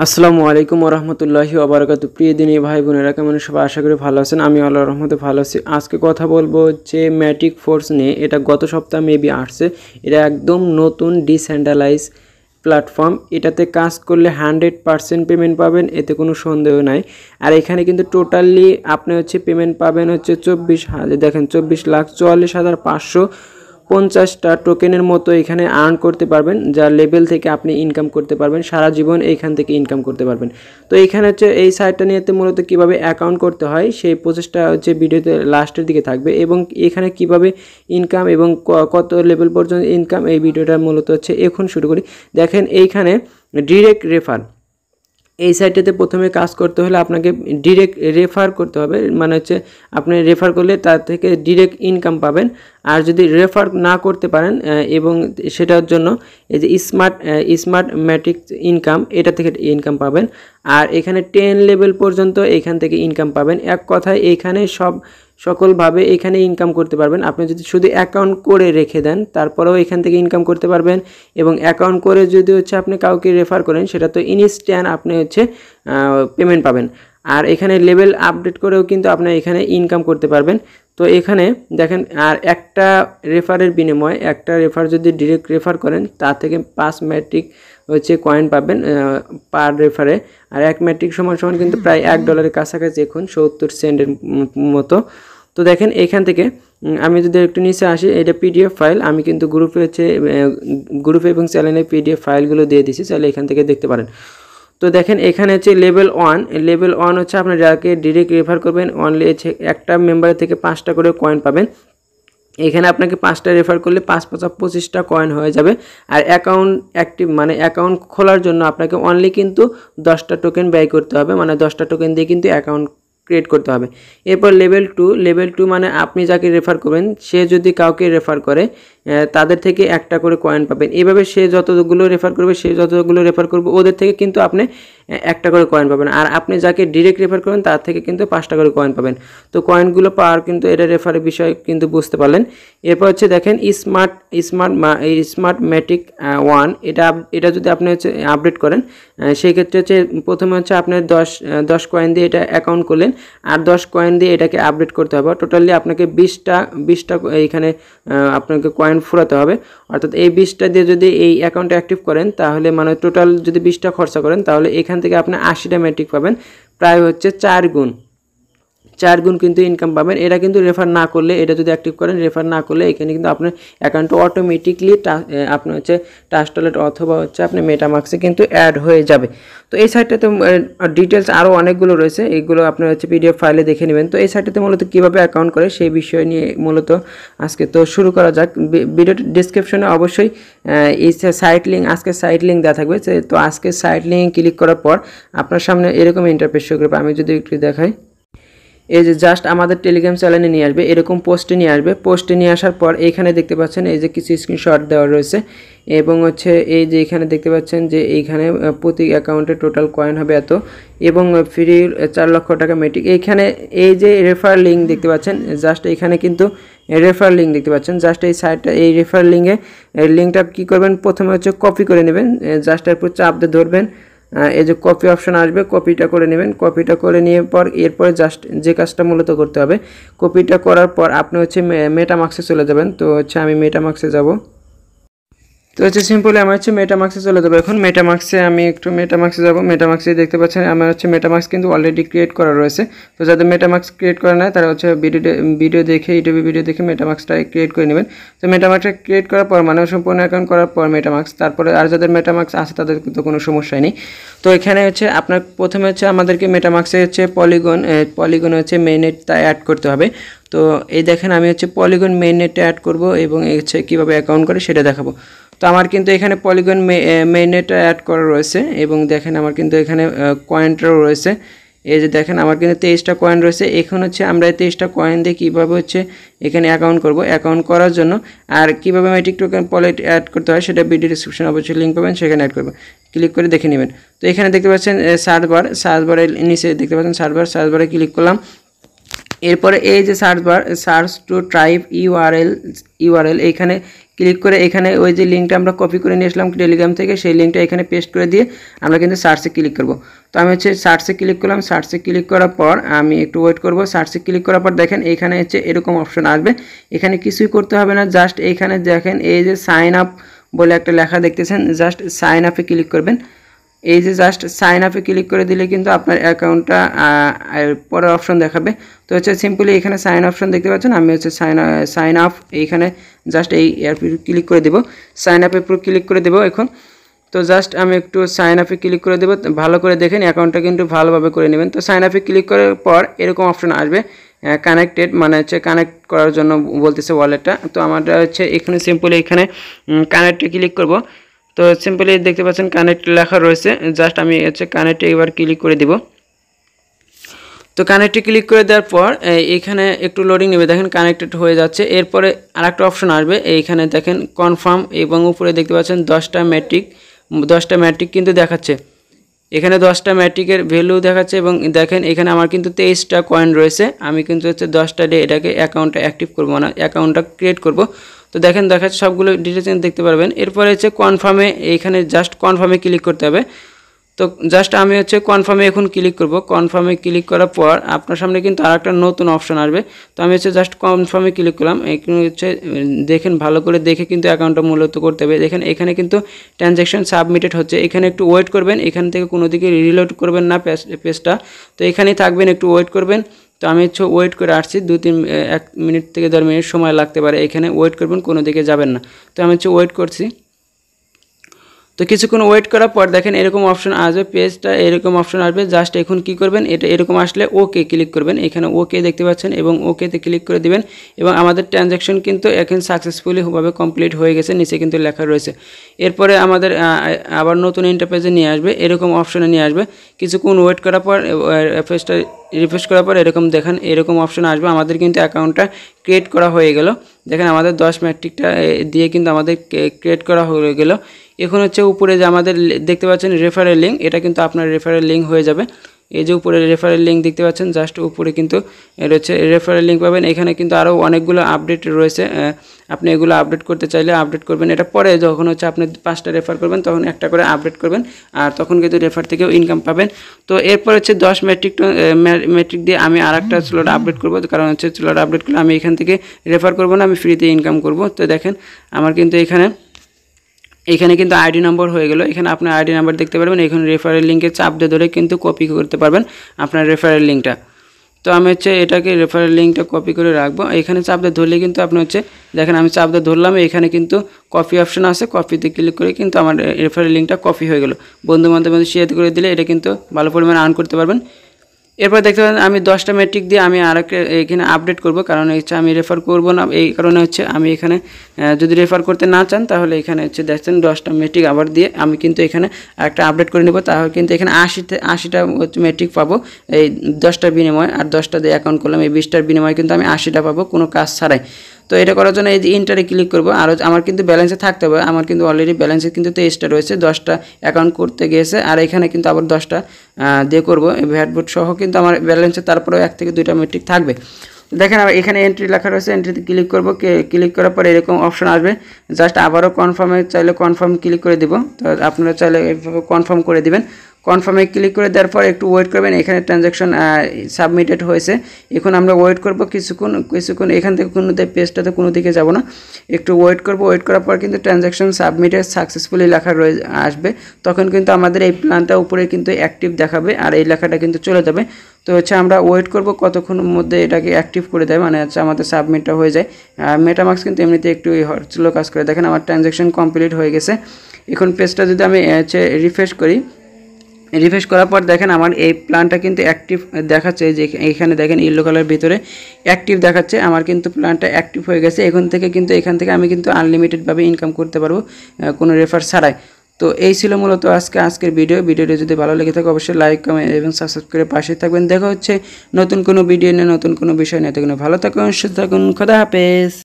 আসসালামু আলাইকুম ওয়া রাহমাতুল্লাহি ওয়া বারাকাতুহু। প্রিয় দিনী ভাই বোনেরা, কেমন সবাই? আশা করি ভালো আছেন। আমি আল্লাহর রহমতে ভালো আছি। আজকে কথা বলবো যে ম্যাটিক ফোর্স নিয়ে। এটা গত সপ্তাহে মেবি আসছে। এটা একদম নতুন ডিসেন্ট্রালাইজ প্ল্যাটফর্ম। এটাতে কাজ করলে 100% পেমেন্ট পাবেন, এতে কোনো সন্দেহ নাই। আর এখানে কিন্তু টোটালি আপনি পেমেন্ট পাবেন 24,000, দেখেন 24,44,550টা টোকেনের মতো এখানে আর্ন করতে পারবেন, যার লেভেল থেকে আপনি ইনকাম করতে পারবেন, সারা জীবন এইখান থেকে ইনকাম করতে পারবেন। তো এইখানে এই সাইটটা নিয়ে মূলত কীভাবে অ্যাকাউন্ট করতে হয় সেই প্রসেসটা ভিডিওতে লাস্টের দিকে থাকবে, এবং এখানে কিভাবে ইনকাম এবং কত লেভেল পর্যন্ত ইনকাম, এই ভিডিওটা মূলত এখন শুরু করি। দেখেন এইখানে ডিরেক্ট রেফার, এই সাইটটাতে প্রথমে কাজ করতে হলে আপনাকে ডিরেক্ট রেফার করতে হবে। মানে আপনি রেফার করলে তার থেকে ডিরেক্ট ইনকাম পাবেন। আর যদি রেফার না করতে পারেন এবং সেটার জন্য এই যে স্মার্ট ম্যাটিক ইনকাম, এটা থেকে ইনকাম পাবেন। আর এখানে 10 লেভেল পর্যন্ত এখান থেকে ইনকাম পাবেন। এক কথায় এখানে সকলভাবে এখানে ইনকাম করতে পারবেন। আপনি যদি শুধু অ্যাকাউন্ট করে রেখে দেন তারপরেও এখান থেকে ইনকাম করতে পারবেন, এবং অ্যাকাউন্ট করে যদি আপনি কাউকে রেফার করেন সেটা তো ইনস্ট্যান্ট আপনি পেমেন্ট পাবেন। আর এখানে লেভেল আপডেট করেও কিন্তু আপনি এখানে ইনকাম করতে পারবেন। তো এখানে দেখেন, আর একটা রেফারের বিনিময়ে, একটা রেফার যদি ডিরেক্ট রেফার করেন তার থেকে 5 ম্যাট্রিক কয়েন পাবেন পার রেফারে। আর 1 ম্যাট্রিক সমান কিন্তু প্রায় $1 কাছাকাছি, এখন 70 সেন্টের মতো। তো দেখেন এখান থেকে আমি যদি একটু নিচে আসি, এটা পিডিএফ ফাইল, আমি কিন্তু গ্রুপে এবং চ্যানেলে পিডিএফ ফাইলগুলো দিয়ে দিছি, চাইলে এখান থেকে দেখতে পারেন। তো দেখেন এখানে লেভেল 1 আপনার যাকে ডিরেক্ট রেফার করবেন অনলি একটা মেম্বারের থেকে 5টা করে কয়েন পাবেন। এখানে আপনাকে 5টা রেফার করলে 5-25টা কয়েন হয়ে যাবে। আর অ্যাকাউন্ট অ্যাক্টিভ মানে অ্যাকাউন্ট খোলার জন্য আপনাকে অনলি কিন্তু 10টা টোকেন ব্যয় করতে হবে, মানে 10টা টোকেন দিয়ে কিন্তু অ্যাকাউন্ট ক্রিয়েট করতে হবে। এরপর লেভেল 2 মানে আপনি যাকে রেফার করবেন সে যদি কাউকে রেফার করে তাদের থেকে একটা করে কয়েন পাবেন। এভাবে সে যতগুলো রেফার করবে ওদের থেকে কিন্তু আপনি একটা করে কয়েন পাবেন। আর আপনি যাকে ডিরেক্ট রেফার করবেন তার থেকে কিন্তু 5টা করে কয়েন পাবেন। তো কয়েনগুলো পাওয়ার কিন্তু এটা রেফারের বিষয় কিন্তু বুঝতে পারলেন। এরপর দেখেন স্মার্ট ম্যাটিক 1, এটা যদি আপনি আপডেট করেন সেই ক্ষেত্রে প্রথমে আপনার 10 কয়েন দিয়ে এটা অ্যাকাউন্ট করলেন, আর 10 কয়েন দিয়ে এটাকে আপডেট করতে হবে। টোটালি আপনাকে 20টা এইখানে আপনাকে কয়েন ফুরাতে হবে। অর্থাৎ এই 20টা দিয়ে যদি এই অ্যাকাউন্টে অ্যাক্টিভ করেন তাহলে মানে টোটাল যদি 20টা খরচা করেন তাহলে এখান থেকে আপনি 80টা ম্যাট্রিক পাবেন, প্রায় 4 গুণ কিন্তু ইনকাম পাবেন। এটা কিন্তু রেফার না করলে, এটা যদি অ্যাক্টিভ করেন রেফার না করলে এখানে কিন্তু আপনার অ্যাকাউন্টে অটোমেটিকলি আপনার ট্রাস্টওয়ালেট অথবা আপনি মেটামাক্সে কিন্তু অ্যাড হয়ে যাবে। তো এই সাইটটাতে ডিটেলস আরও অনেকগুলো রয়েছে, এইগুলো আপনার পিডিএফ ফাইলে দেখে নেবেন। তো এই সাইটটাতে মূলত কীভাবে অ্যাকাউন্ট করে সেই বিষয় নিয়ে মূলত আজকে তো শুরু করা যাক। ভিডিও ডিসক্রিপশনে অবশ্যই এই আজকের সাইট লিঙ্ক দেওয়া থাকবে। তো আজকের সাইট লিঙ্ক ক্লিক করার পর আপনার সামনে এরকম ইন্টারফেস শো করবে। আমি যদি একটু দেখাই, এই যে জাস্ট আমাদের টেলিগ্রাম চ্যানেলে নিয়ে আসবে, এরকম পোস্টে নিয়ে আসার পর এখানে দেখতে পাচ্ছেন এই যে কিছু স্ক্রিনশট দেওয়া রয়েছে, এবং এই যে এখানে দেখতে পাচ্ছেন যে এইখানে প্রতি অ্যাকাউন্টে টোটাল কয়েন হবে এত, এবং ফ্রি 4 লক্ষ টাকা মেট্রিক। এইখানে এই যে রেফার লিঙ্ক দেখতে পাচ্ছেন, জাস্ট এখানে কিন্তু রেফার লিঙ্ক দেখতে পাচ্ছেন। জাস্ট এই সাইটটা, এই রেফার লিঙ্কটা কী করবেন, প্রথমে কপি করে নেবেন, জাস্ট এরপর চাপ দিয়ে ধরবেন, এই যে কপি অপশন আসবে, কপিটা করে নেবেন। কপিটা করে নিয়ে এরপরে জাস্ট যে কাজটা মূলত করতে হবে, কপিটা করার পর আপনি মেটামাক্সে চলে যাবেন। তো আমি মেটামাক্সে যাব। তো সিম্পলি আমার মেটামাক্সে চলে যাবো। এখন আমি একটু মেটামাক্সে যাব। মেটামাক্সে দেখতে পাচ্ছেন আমার মেটামাক্স কিন্তু অলরেডি ক্রিয়েট করা রয়েছে। তো যাদের মেটামাক্স ক্রিয়েট করা নাই তারা ভিডিও দেখে, ইউটিউবে ভিডিও দেখে মেটামাক্সটা ক্রিয়েট করে নেবেন। তো মেটামাক্সটা ক্রিয়েট করার পর মানে সম্পূর্ণ অ্যাকাউন্ট করার পর মেটামাক্স, তারপরে আর যাদের মেটামাক্স আছে তাদের তো কোনো সমস্যাই নেই। তো এখানে আপনার প্রথমে আমাদেরকে মেটামাক্সে পলিগন মেইননেটটা অ্যাড করতে হবে। তো এই দেখেন আমি পলিগন মেইননেটটা অ্যাড করব, এবং কীভাবে অ্যাকাউন্ট করে সেটা দেখাবো। তো আমার কিন্তু এখানে পলিগন মেইননেটটা অ্যাড করা রয়েছে, এবং দেখেন আমার কিন্তু এখানে কয়েনটাও রয়েছে। এই যে দেখেন আমার কিন্তু 23টা কয়েন রয়েছে। এখন আমরা 23টা কয়েন দিয়ে কীভাবে এখানে অ্যাকাউন্ট করব। অ্যাকাউন্ট করার জন্য আর কীভাবে ম্যাটিক টোকেন পলিট অ্যাড করতে হয় সেটা ভিডিও ডিসক্রিপশনে অবশ্যই লিঙ্ক পাবেন, সেখানে অ্যাড করবেন, ক্লিক করে দেখে নেবেন। তো এখানে দেখতে পাচ্ছেন সার্চবারের নিচে দেখতে পাচ্ছেন সার্চবারে ক্লিক করলাম। এরপরে এই যে সার্চ টু টাইপ ইউআরএল এইখানে ক্লিক করে এখানে ওই যে লিঙ্কটা আমরা কপি করে নিয়ে আসলাম টেলিগ্রাম থেকে, সেই লিঙ্কটা এখানে পেস্ট করে দিয়ে আমরা কিন্তু সার্চে ক্লিক করব। তো আমি হচ্ছে সার্চে ক্লিক করলাম। সার্চে ক্লিক করার পর আমি একটু ওয়েট করব। সার্চে ক্লিক করার পর দেখেন এখানে হচ্ছে এরকম অপশন আসবে। এখানে কিছুই করতে হবে না, জাস্ট এইখানে দেখেন এই যে সাইন আপ বলে একটা লেখা দেখতেছেন, জাস্ট সাইন আপে ক্লিক করবেন। এই যে জাস্ট সাইন আপে ক্লিক করে দিলে কিন্তু আপনার অ্যাকাউন্টটা পরের অপশন দেখাবে। তো হচ্ছে সিম্পলি এখানে সাইন অপশন দেখতে পাচ্ছেন, আমি হচ্ছে সাইন আপ এইখানে জাস্ট এই ক্লিক করে দেবো, সাইন আপে পুরো ক্লিক করে দেবো এখন। তো জাস্ট আমি একটু সাইন আপে ক্লিক করে দেবো, ভালো করে দেখেন অ্যাকাউন্টটা কিন্তু ভালোভাবে করে নেবেন। তো সাইন আপে ক্লিক করার পর এরকম অপশন আসবে কানেক্টেড, মানে হচ্ছে কানেক্ট করার জন্য বলতেছে ওয়ালেটটা। তো আমাদের হচ্ছে এখানে সিম্পলি এখানে কানেক্টে ক্লিক করব। তো সিম্পলি দেখতে পাচ্ছেন কানেক্ট লেখা রয়েছে, জাস্ট আমি হচ্ছে কানেক্টে এবার ক্লিক করে দিব। তো কানেক্টে ক্লিক করে দেওয়ার পর এখানে একটু লোডিং নেবে, দেখেন কানেক্টেড হয়ে যাচ্ছে। এরপরে আরেকটা অপশন আসবে, এইখানে দেখেন কনফার্ম এবং উপরে দেখতে পাচ্ছেন 10টা ম্যাট্রিক কিন্তু দেখাচ্ছে। এখানে 10টা ম্যাট্রিকের ভ্যালু দেখাচ্ছে এবং দেখেন এখানে আমার কিন্তু 23টা কয়েন রয়েছে। আমি কিন্তু হচ্ছে 10টা ডে এটাকে অ্যাকাউন্টটা অ্যাক্টিভ করবো না, অ্যাকাউন্টটা ক্রিয়েট করব। তো দেখেন দেখাচ্ছে সবগুলো ডিটেলস দেখতে পারবেন। এরপরে হচ্ছে কনফার্মে, এইখানে জাস্ট কনফার্মে ক্লিক করতে হবে। তো জাস্ট আমি হচ্ছে কনফার্মে এখন ক্লিক করব। কনফার্মে ক্লিক করার পর আপনার সামনে কিন্তু আরেকটা নতুন অপশন আসবে। তো আমি হচ্ছে জাস্ট কনফার্মে ক্লিক করলাম। এখানে হচ্ছে দেখেন ভালো করে দেখে কিন্তু অ্যাকাউন্টটা মূলত করতে হবে। দেখেন এখানে কিন্তু ট্রানজ্যাকশন সাবমিটেড হচ্ছে, এখানে একটু ওয়েট করবেন, এখান থেকে কোনো দিকে রিলোড করবেন না পেজটা, তো এখানেই থাকবেন, একটু ওয়েট করবেন। তো আমি হচ্ছে ওয়েট করে আসছি, 1 মিনিট থেকে 2 মিনিট সময় লাগতে পারে, এখানে ওয়েট করবেন, কোনো দিকে যাবেন না। তো আমি হচ্ছে ওয়েট করছি। তো কিছুক্ষণ ওয়েট করার পর দেখেন এরকম অপশন আসবে, পেজটা এরকম অপশন আসবে। জাস্ট এখন কি করবেন, এটা এরকম আসলে ওকে ক্লিক করবেন, এখানে ওকে দেখতে পাচ্ছেন এবং ওকেতে ক্লিক করে দিবেন। এবং আমাদের ট্রানজ্যাকশন কিন্তু এখন সাকসেসফুলি ভাবে কমপ্লিট হয়ে গেছে, নিচে কিন্তু লেখা রয়েছে। এরপরে আমাদের আবার নতুন ইন্টারফেসে নিয়ে আসবে, এরকম অপশনে নিয়ে আসবে। কিছুক্ষণ ওয়েট করার পর পেজটা রিফ্রেশ করার পর এরকম দেখেন এরকম অপশন আসবে। আমাদের কিন্তু অ্যাকাউন্টটা ক্রিয়েট করা হয়ে গেল। দেখেন আমাদের 10 ম্যাট্রিকটা দিয়ে কিন্তু আমাদের ক্রিয়েট করা হয়ে গেল। এখন হচ্ছে উপরে যে আমাদের দেখতে পাচ্ছেন রেফারেল লিঙ্ক, এটা কিন্তু আপনার রেফারেল লিঙ্ক হয়ে যাবে। এই যে উপরে রেফারেল লিঙ্ক দেখতে পাচ্ছেন, জাস্ট উপরে কিন্তু এটা হচ্ছে রেফারেল লিঙ্ক পাবেন। এখানে কিন্তু আরও অনেকগুলো আপডেট রয়েছে, আপনি এগুলো আপডেট করতে চাইলে আপডেট করবেন। এটা পরে যখন হচ্ছে আপনি 5টা রেফার করবেন তখন একটা করে আপডেট করবেন, আর তখন কিন্তু রেফার থেকেও ইনকাম পাবেন। তো এরপর হচ্ছে 10 ম্যাট্রিক দিয়ে আমি আরেকটা স্লট আপডেট করবো, কারণ হচ্ছে স্লট আপডেট করলে আমি এখান থেকে রেফার করবো না, আমি ফ্রিতে ইনকাম করব। তো দেখেন আমার কিন্তু এখানে কিন্তু আইডি নম্বর হয়ে গেল। এখানে আপনার আইডি নাম্বার দেখতে পারবেন, এখানে রেফারেল লিঙ্কে চাপ দিয়ে ধরে কিন্তু কপি করতে পারবেন আপনার রেফারেল লিঙ্কটা। তো আমি হচ্ছে এটাকে রেফারেল লিঙ্কটা কপি করে রাখবো। এখানে চাপ দিয়ে ধরলে কিন্তু আপনি হচ্ছে দেখেন আমি চাপ দিয়ে ধরলাম, এখানে কিন্তু কপি অপশন আছে, কপিতে ক্লিক করে কিন্তু আমার রেফারেল লিঙ্কটা কপি হয়ে গেল। বন্ধু বান্ধবের শেয়ার করে দিলে এটা কিন্তু ভালো পরিমাণে আর্ন করতে পারবেন। এরপর দেখতে পাচ্ছেন আমি 10টা ম্যাট্রিক দিয়ে আমি আরেকটা এখানে আপডেট করব, কারণ হচ্ছে আমি রেফার করব না, এই কারণে হচ্ছে আমি এখানে যদি রেফার করতে না চান তাহলে এখানে হচ্ছে দেখছেন 10টা ম্যাট্রিক আবার দিয়ে আমি কিন্তু এখানে একটা আপডেট করে নেব। তাহলে কিন্তু এখানে 80টা ম্যাট্রিক পাবো এই 10টার বিনিময়ে, আর 10টা দিয়ে অ্যাকাউন্ট করলাম এই 20টার বিনিময়ে কিন্তু আমি 80টা পাবো কোনো কাজ ছাড়াই। তো এটা করার জন্য এই যে ইন্টারে ক্লিক করব, আর আমার কিন্তু ব্যালেন্সে থাকতে হবে। আমার কিন্তু অলরেডি ব্যালেন্সে কিন্তু 23টা রয়েছে, 10টা অ্যাকাউন্ট করতে গিয়েছে, আর এখানে কিন্তু আবার 10টা দিয়ে করবো ভ্যাটবোর্ড সহ কিন্তু আমার ব্যালেন্সে তারপরেও 1 থেকে 2টা মেট্রিক থাকবে। দেখেন এখানে এন্ট্রি লেখা রয়েছে, এন্ট্রিতে ক্লিক করব। ক্লিক করার পর এরকম অপশন আসবে, জাস্ট আবারও কনফার্মে চাইলে কনফার্ম ক্লিক করে দিব। তো আপনারা চাইলে এইভাবে কনফার্ম করে দিবেন। কনফার্মে ক্লিক করে দেওয়ার পর একটু ওয়েট করবেন, এখানে ট্রানজ্যাকশন সাবমিটেড হয়েছে। এখন আমরা ওয়েট করব কিছুক্ষণ এখান থেকে কোনো পেজটাতে কোনো দিকে যাব না, একটু ওয়েট করব। ওয়েট করার পর কিন্তু ট্রানজ্যাকশন সাবমিটেড সাকসেসফুলি লেখা আসবে, তখন কিন্তু আমাদের এই প্ল্যানটা উপরে কিন্তু অ্যাক্টিভ দেখাবে আর এই লেখাটা কিন্তু চলে যাবে। তো হচ্ছে আমরা ওয়েট করব কতক্ষণের মধ্যে এটাকে অ্যাক্টিভ করে দেয়, মানে হচ্ছে আমাদের সাবমিটটা হয়ে যায়। মেটামাক্স কিন্তু এমনিতে একটু স্লো কাজ করে। দেখেন আমার ট্রানজ্যাকশন কমপ্লিট হয়ে গেছে। এখন পেজটা যদি আমি হচ্ছে রিফ্রেশ করি, রিফ্রেশ করার পর দেখেন আমার এই প্ল্যানটা কিন্তু অ্যাক্টিভ দেখাচ্ছে, যে এখানে দেখেন ইয়েলো কালার ভিতরে অ্যাক্টিভ দেখাচ্ছে। আমার কিন্তু প্ল্যানটা অ্যাক্টিভ হয়ে গেছে। এখান থেকে আমি কিন্তু আনলিমিটেডভাবে ইনকাম করতে পারবো কোনো রেফার ছাড়াই। তো এই ছিল মূলত আজকের ভিডিওটি যদি ভালো লেগে থাকে অবশ্যই লাইক কমেন্ট এবং সাবস্ক্রাইব করে পাশে থাকবেন। দেখা হচ্ছে নতুন কোনো ভিডিও নিয়ে, নতুন কোনো বিষয় নিয়ে। ভালো থাকুন, সুস্থ থাকুন, খোদা হাফেজ।